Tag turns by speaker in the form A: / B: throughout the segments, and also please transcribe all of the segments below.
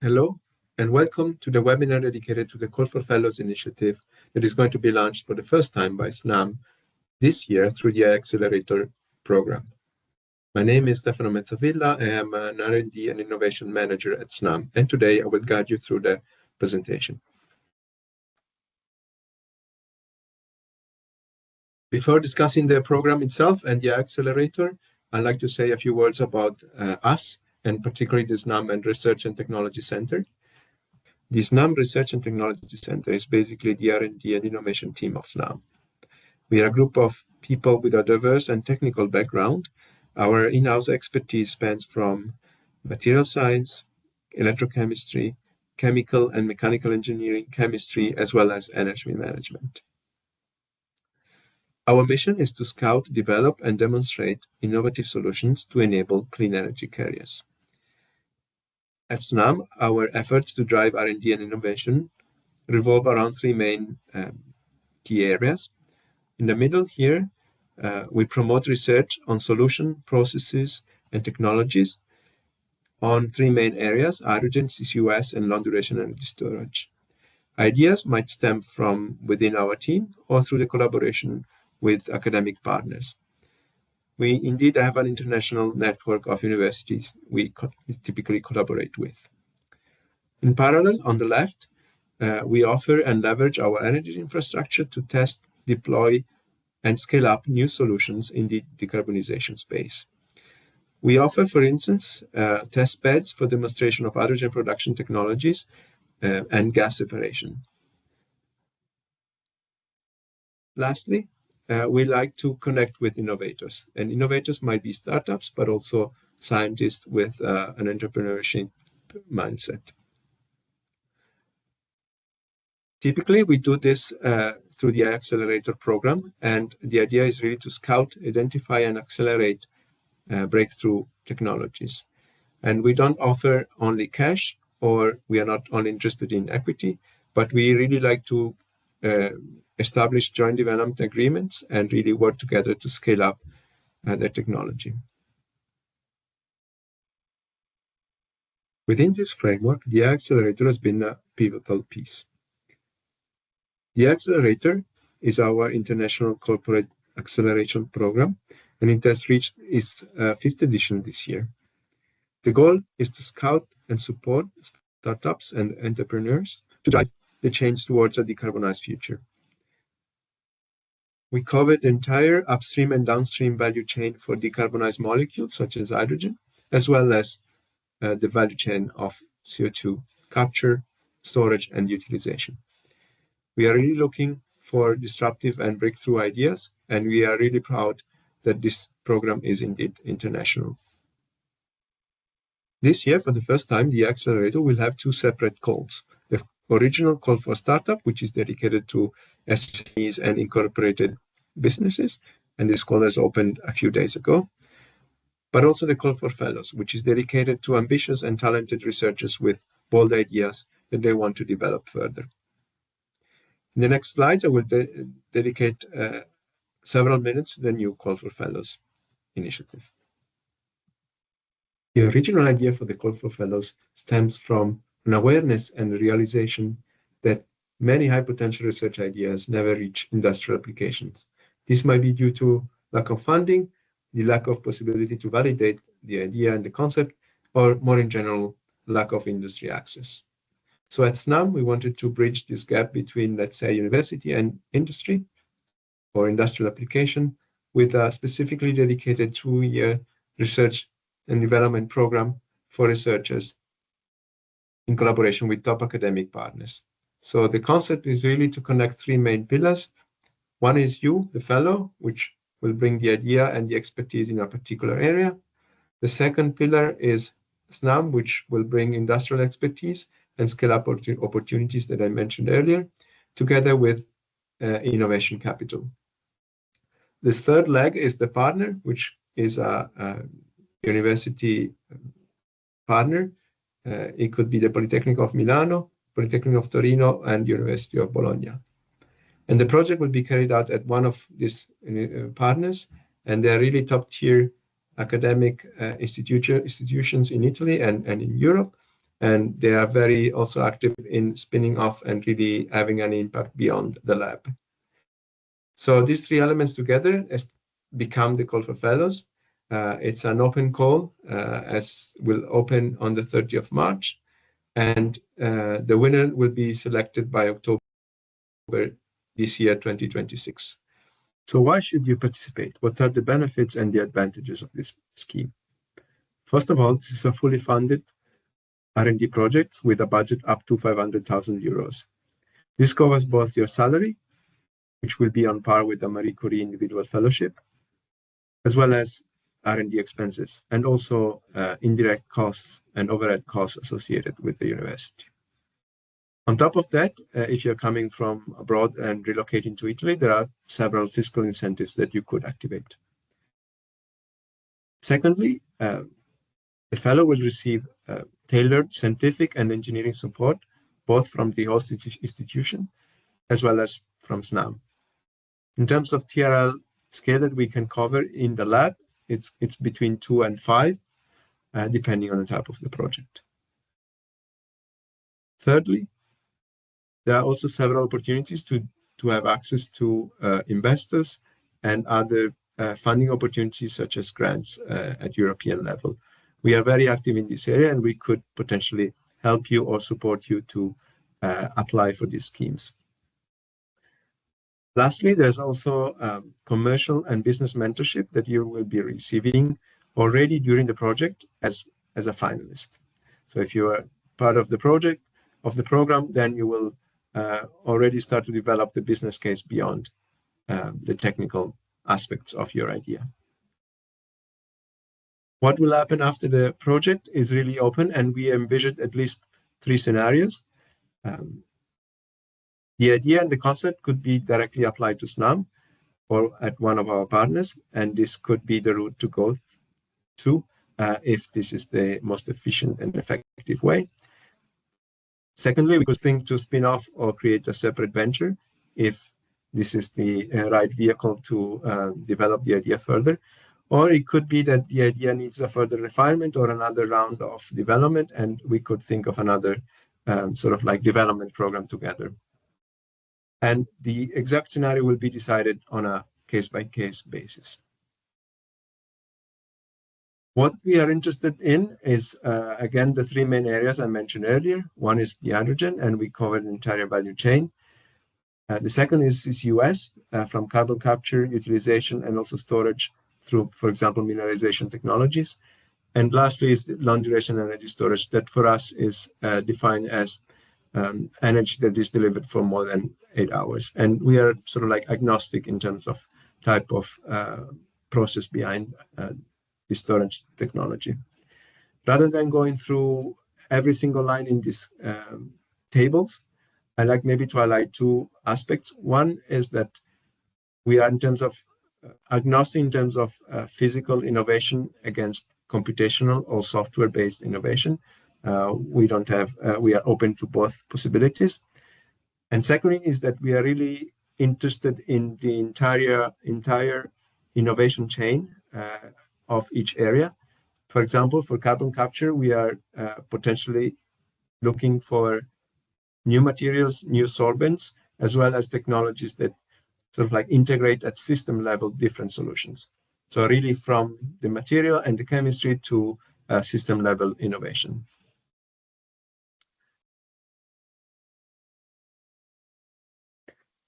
A: Hello, and welcome to the webinar dedicated to the Call4Fellows initiative that is going to be launched for the first time by Snam this year through the Accelerator program. My name is Stefano Mezzavilla. I am an R&D and Innovation Manager at Snam, and today I will guide you through the presentation. Before discussing the program itself and the Accelerator, I'd like to say a few words about us, and particularly the Snam and Research and Technology Center. The Snam Research and Technology Center is basically the R&D and innovation team of Snam. We are a group of people with a diverse and technical background. Our in-house expertise spans from material science, electrochemistry, chemical and mechanical engineering, chemistry, as well as energy management. Our mission is to scout, develop, and demonstrate innovative solutions to enable clean energy carriers. At Snam, our efforts to drive R&D and innovation revolve around three main key areas. In the middle here, we promote research on solution, processes, and technologies on three main areas: hydrogen, CCUS, and long-duration energy storage. Ideas might stem from within our team or through the collaboration with academic partners. We indeed have an international network of universities we typically collaborate with. In parallel, on the left, we offer and leverage our energy infrastructure to test, deploy, and scale up new solutions in the decarbonization space. We offer, for instance, test beds for demonstration of hydrogen production technologies and gas separation. Lastly, we like to connect with innovators, and innovators might be startups, but also scientists with an entrepreneurship mindset. Typically, we do this through the Accelerator program, and the idea is really to scout, identify, and accelerate breakthrough technologies. And we don't offer only cash, or we are not only interested in equity, but we really like to establish joint development agreements and really work together to scale up the technology. Within this framework, the Accelerator has been a pivotal piece. The Accelerator is our international corporate acceleration program, and it has reached its fifth edition this year. The goal is to scout and support startups and entrepreneurs to drive the change towards a decarbonized future. We cover the entire upstream and downstream value chain for decarbonized molecules, such as hydrogen, as well as the value chain of CO2 capture, storage, and utilization. We are really looking for disruptive and breakthrough ideas, and we are really proud that this program is indeed international. This year, for the first time, the Accelerator will have two separate calls. The original call for startup, which is dedicated to SMEs and incorporated businesses, and this call has opened a few days ago, but also the Call4Fellows, which is dedicated to ambitious and talented researchers with bold ideas that they want to develop further. In the next slides, I will dedicate several minutes to the new Call4Fellows initiative. The original idea for the Call4Fellows stems from an awareness and realization that many high potential research ideas never reach industrial applications. This might be due to lack of funding, the lack of possibility to validate the idea and the concept, or more in general, lack of industry access. So at Snam, we wanted to bridge this gap between, let's say, university and industry or industrial application with a specifically dedicated 2-year research and development program for researchers in collaboration with top academic partners. So the concept is really to connect three main pillars. One is you, the fellow, which will bring the idea and the expertise in a particular area. The second pillar is Snam, which will bring industrial expertise and scale up opportunities that I mentioned earlier, together with innovation capital. This third leg is the partner, which is a university partner. It could be the Polytechnic of Milano, Polytechnic of Torino, and University of Bologna. And the project will be carried out at one of these partners, and they are really top-tier academic institutions in Italy and in Europe. and they are very also active in spinning off and really having an impact beyond the lab. So these three elements together become the Call for Fellows. It's an open call, as will open on the 30th of March, and the winner will be selected by October this year, 2026. So why should you participate? What are the benefits and the advantages of this scheme? First of all, this is a fully funded R&D project with a budget up to 500,000 euros. This covers both your salary, which will be on par with the Marie Curie individual fellowship, as well as R&D expenses, and also indirect costs and overhead costs associated with the university. On top of that, if you're coming from abroad and relocating to Italy, there are several fiscal incentives that you could activate. Secondly, the fellow will receive tailored scientific and engineering support, both from the host institution as well as from Snam. In terms of TRL scale that we can cover in the lab, it's between 2 and 5, depending on the type of the project. Thirdly, there are also several opportunities to have access to investors and other funding opportunities such as grants at European level. We are very active in this area, and we could potentially help you or support you to apply for these schemes. Lastly, there's also commercial and business mentorship that you will be receiving already during the project as a finalist. So if you are part of the project, of the program, then you will already start to develop the business case beyond the technical aspects of your idea. What will happen after the project is really open, and we envisioned at least 3 scenarios. The idea and the concept could be directly applied to Snam or at one of our partners, and this could be the route to go to if this is the most efficient and effective way. Secondly, we could think to spin off or create a separate venture if this is the right vehicle to develop the idea further. Or it could be that the idea needs a further refinement or another round of development, and we could think of another sort of like development program together. And the exact scenario will be decided on a case-by-case basis. What we are interested in is, again, the 3 main areas I mentioned earlier. One is the hydrogen, and we covered the entire value chain. The second is CCUS, from carbon capture, utilization, and also storage through, for example, mineralization technologies. And lastly is the long-duration energy storage that for us is defined as energy that is delivered for more than 8 hours. And we are sort of like agnostic in terms of type of process behind the storage technology. Rather than going through every single line in these tables, I like maybe to highlight 2 aspects. One is that we are in terms of agnostic in terms of physical innovation against computational or software-based innovation. We are open to both possibilities. And secondly is that we are really interested in the entire innovation chain of each area. For example, for carbon capture, we are potentially looking for new materials, new solvents, as well as technologies that sort of like integrate at system level different solutions. So really from the material and the chemistry to system level innovation.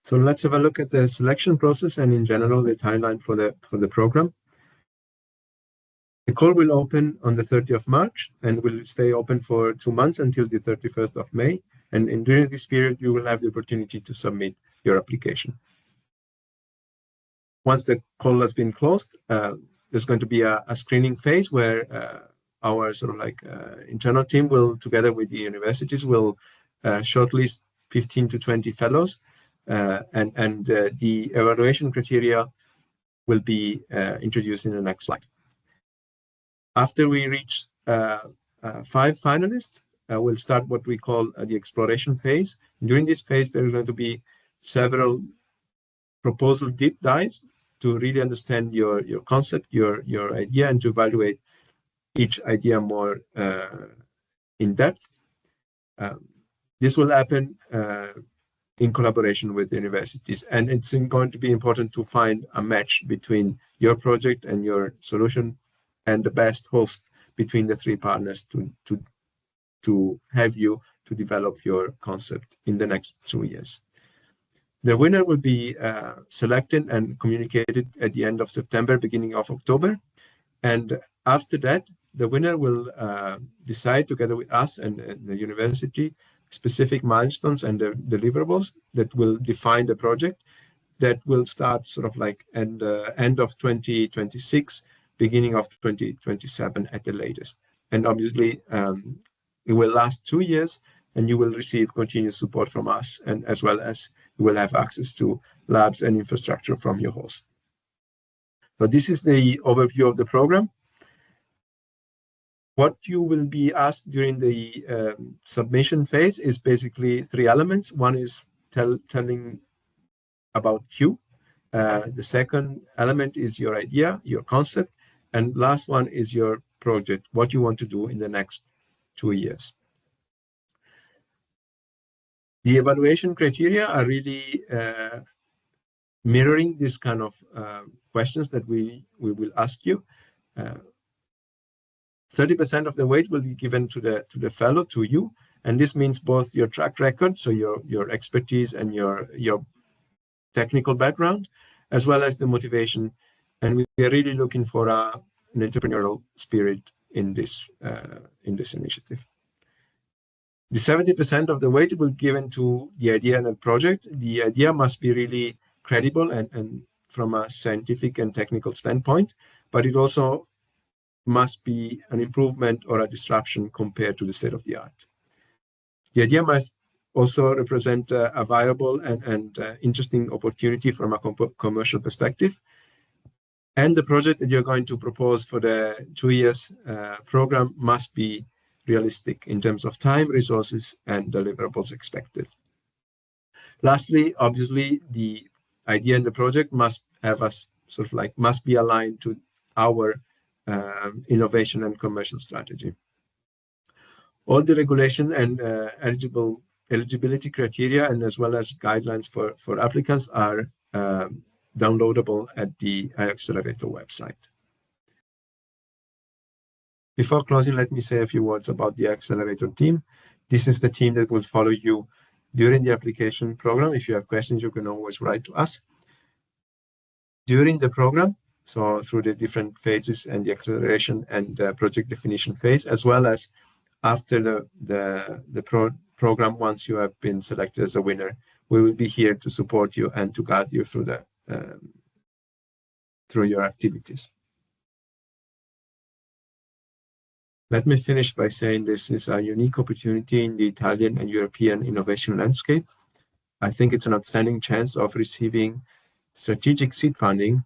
A: So let's have a look at the selection process and in general the timeline for the program. The call will open on the 30th of March and will stay open for 2 months until the 31st of May. And during this period, you will have the opportunity to submit your application. Once the call has been closed, there's going to be a screening phase where our sort of like internal team will, together with the universities, will shortlist 15 to 20 fellows, and the evaluation criteria will be introduced in the next slide. After we reach 5 finalists, we'll start what we call the exploration phase. During this phase, there is going to be several proposal deep dives to really understand your concept, your idea, and to evaluate each idea more in depth. This will happen in collaboration with universities, and it's going to be important to find a match between your project and your solution, and the best host between the three partners to have you to develop your concept in the next 2 years. The winner will be selected and communicated at the end of September, beginning of October. And after that, the winner will decide together with us and the university specific milestones and the deliverables that will define the project that will start sort of like end of 2026, beginning of 2027 at the latest. And obviously, it will last 2 years, and you will receive continuous support from us, and as well as you will have access to labs and infrastructure from your host. So this is the overview of the program. What you will be asked during the submission phase is basically 3 elements. One is telling about you. The second element is your idea, your concept. And last one is your project, what you want to do in the next 2 years. The evaluation criteria are really mirroring this kind of questions that we will ask you. 30% of the weight will be given to the fellow, to you, and this means both your track record, so your expertise and your technical background, as well as the motivation. And we are really looking for an entrepreneurial spirit in this initiative. The 70% of the weight will be given to the idea and the project. The idea must be really credible and from a scientific and technical standpoint, but it also must be an improvement or a disruption compared to the state of the art. The idea must also represent a viable and interesting opportunity from a commercial perspective. And the project that you're going to propose for the 2 years program must be realistic in terms of time, resources, and deliverables expected. Lastly, obviously, the idea and the project must have us sort of like must be aligned to our innovation and commercial strategy. All the regulation and eligibility criteria, and as well as guidelines for applicants, are downloadable at the Hyaccelerator website. Before closing, let me say a few words about the Accelerator team. This is the team that will follow you during the application program. If you have questions, you can always write to us. During the program, so through the different phases and the acceleration and project definition phase, as well as after the program, once you have been selected as a winner, we will be here to support you and to guide you through through your activities. Let me finish by saying this is a unique opportunity in the Italian and European innovation landscape. I think it's an outstanding chance of receiving strategic seed funding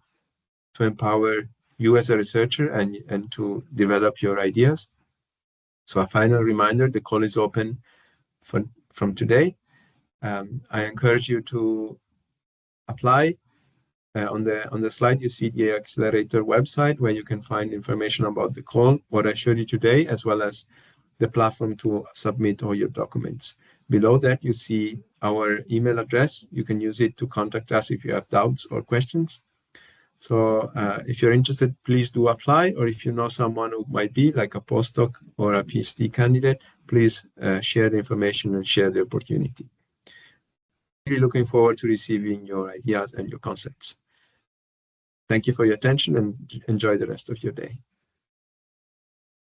A: to empower you as a researcher and to develop your ideas. So a final reminder, the call is open from today. I encourage you to apply. On the slide, you see the Accelerator website where you can find information about the call, what I showed you today, as well as the platform to submit all your documents. Below that, you see our email address. You can use it to contact us if you have doubts or questions. So if you're interested, please do apply, or if you know someone who might be like a postdoc or a PhD candidate, please share the information and share the opportunity. Really looking forward to receiving your ideas and your concepts. Thank you for your attention and enjoy the rest of your day.